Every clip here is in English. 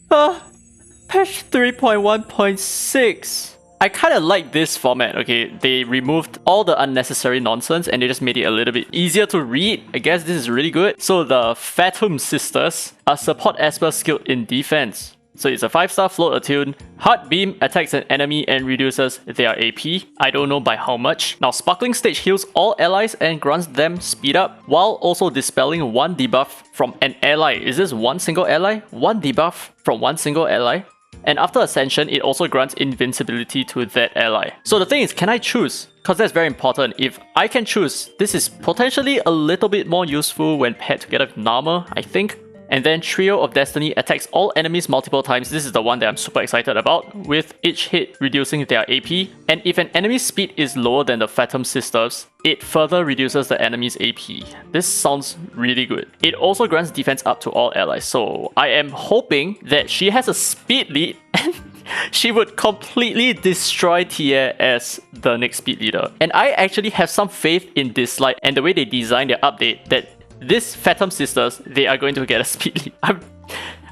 Patch 3.1.6. I kind of like this format, okay? They removed all the unnecessary nonsense and they just made it a little bit easier to read. I guess this is really good. So the Phantom Sisters are support Esper skilled in defense. So it's a 5-star float attune. Heart Beam attacks an enemy and reduces their AP. I don't know by how much. Now Sparkling Stage heals all allies and grants them speed up while also dispelling one debuff from an ally. Is this one single ally? One debuff from one single ally? And after Ascension, it also grants invincibility to that ally. So the thing is, can I choose? Because that's very important. If I can choose, this is potentially a little bit more useful when paired together with Narmer, I think. And then Trio of Destiny attacks all enemies multiple times. This is the one that I'm super excited about, with each hit reducing their AP. And if an enemy's speed is lower than the Phantom Sisters, it further reduces the enemy's AP. This sounds really good. It also grants defense up to all allies. So I am hoping that she has a speed lead and she would completely destroy Tia as the next speed leader. And I actually have some faith in Dislyte and the way they designed their update that this Phantom Sisters, they are going to get a speed lead.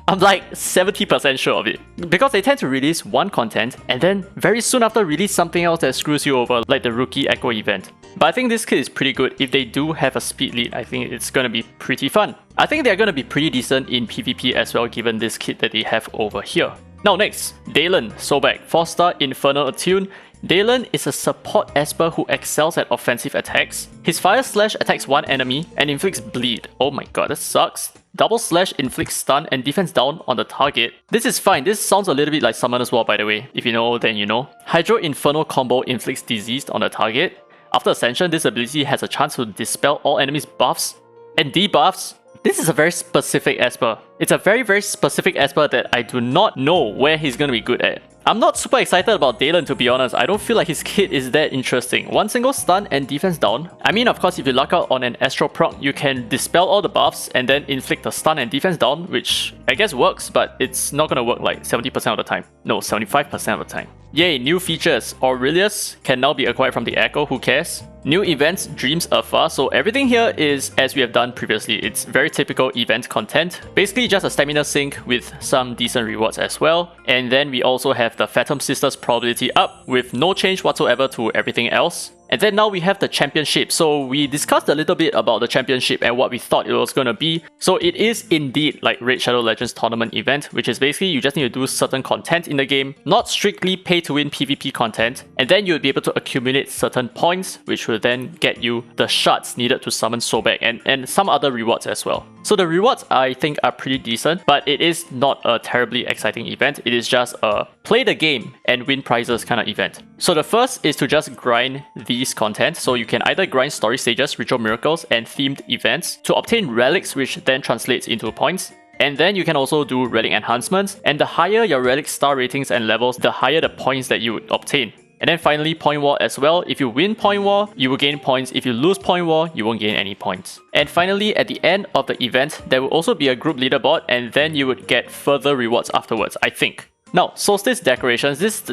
I'm like 70% sure of it. Because they tend to release one content and then very soon after release something else that screws you over, like the Rookie Echo event. But I think this kit is pretty good. If they do have a speed lead, I think it's gonna be pretty fun. I think they're gonna be pretty decent in PvP as well, given this kit that they have over here. Now next, Dalen, Sobek, 4-star Infernal Attune. Dalen is a support Esper who excels at offensive attacks. His Fire Slash attacks one enemy and inflicts bleed. Oh my god, that sucks. Double Slash inflicts stun and defense down on the target. This is fine. This sounds a little bit like Summoner's War, by the way. If you know, then you know. Hydro Inferno combo inflicts disease on the target. After Ascension, this ability has a chance to dispel all enemies' buffs and debuffs. This is a very specific Esper. It's a very specific Esper that I do not know where he's gonna be good at. I'm not super excited about Dalen, to be honest. I don't feel like his kit is that interesting. One single stun and defense down. I mean, of course, if you luck out on an Astro proc, you can dispel all the buffs and then inflict a stun and defense down, which I guess works, but it's not gonna work like 70% of the time. No, 75% of the time. Yay, new features. Aurelius can now be acquired from the Echo, who cares? New events, Dreams Afar. So everything here is as we have done previously. It's very typical event content. Basically just a stamina sync with some decent rewards as well. And then we also have the Phantom Sisters probability up with no change whatsoever to everything else. And then now we have the championship. So we discussed a little bit about the championship and what we thought it was going to be. So it is indeed like Raid Shadow Legends tournament event, which is basically you just need to do certain content in the game, not strictly pay to win PvP content. And then you'll be able to accumulate certain points, which will then get you the shards needed to summon Sobek and some other rewards as well. So the rewards I think are pretty decent, but it is not a terribly exciting event. It is just a play the game and win prizes kind of event. So the first is to just grind these content. So you can either grind story stages, ritual miracles, and themed events to obtain relics, which then translates into points. And then you can also do relic enhancements, and the higher your relic star ratings and levels, the higher the points that you would obtain. And then finally, Point War as well. If you win Point War, you will gain points. If you lose Point War, you won't gain any points. And finally, at the end of the event, there will also be a group leaderboard, and then you would get further rewards afterwards, I think. Now, Solstice decorations, this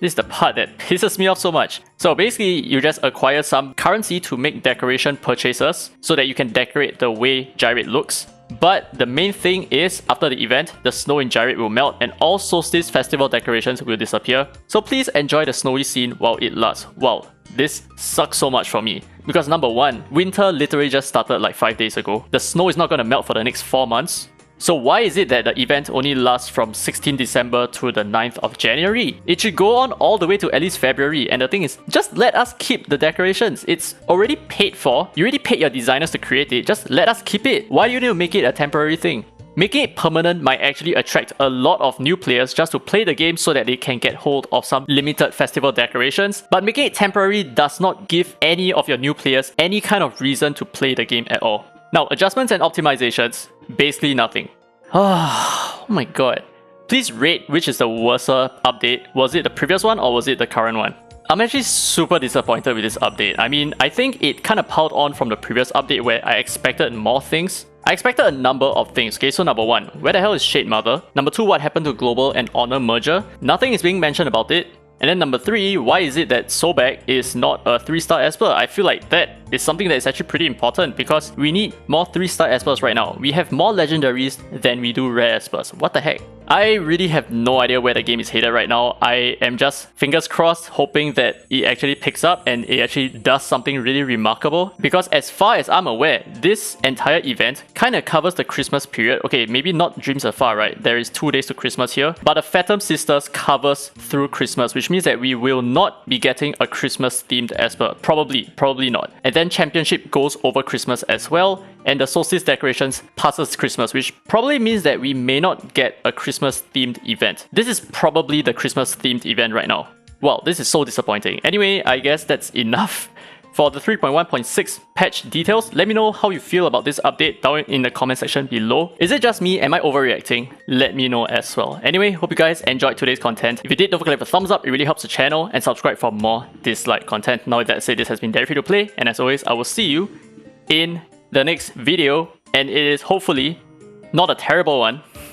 is the part that pisses me off so much. So basically, you just acquire some currency to make decoration purchases so that you can decorate the way Gyrate looks. But the main thing is, after the event, the snow in Gyrate will melt and all Solstice festival decorations will disappear. So please enjoy the snowy scene while it lasts. Wow, this sucks so much for me. Because number one, winter literally just started like 5 days ago. The snow is not going to melt for the next 4 months. So why is it that the event only lasts from 16 December to the 9th of January? It should go on all the way to at least February. And the thing is, just let us keep the decorations. It's already paid for. You already paid your designers to create it. Just let us keep it. Why do you need to make it a temporary thing? Making it permanent might actually attract a lot of new players just to play the game so that they can get hold of some limited festival decorations. But making it temporary does not give any of your new players any kind of reason to play the game at all. Now, adjustments and optimizations, basically nothing. Oh my god. Please rate which is the worst update. Was it the previous one or was it the current one? I'm actually super disappointed with this update. I mean, I think it kind of piled on from the previous update where I expected more things. I expected a number of things. Okay, so number one, where the hell is Shade Mother? Number two, what happened to Global and Honor merger? Nothing is being mentioned about it. And then number three, why is it that Sobek is not a 3-star Esper? I feel like that is something that is actually pretty important because we need more 3-star Espers right now. We have more legendaries than we do rare Espers. What the heck? I really have no idea where the game is headed right now. I am just fingers crossed hoping that it actually picks up and it actually does something really remarkable. Because as far as I'm aware, this entire event kind of covers the Christmas period. Okay, maybe not Dreams Afar, right? There is 2 days to Christmas here. But the Phantom Sisters covers through Christmas, which means that we will not be getting a Christmas themed Esper. Probably not. And then Championship goes over Christmas as well. And the Solstice decorations passes Christmas, which probably means that we may not get a Christmas themed event. This is probably the Christmas themed event right now. Well, this is so disappointing. Anyway, I guess that's enough for the 3.1.6 patch details. Let me know how you feel about this update down in the comment section below. Is it just me? Am I overreacting? Let me know as well. Anyway, hope you guys enjoyed today's content. If you did, don't forget to leave a thumbs up. It really helps the channel, and subscribe for more Dislyte content. Now with that said, this has been Derry Free to Play, and as always, I will see you in the next video, and it is hopefully not a terrible one.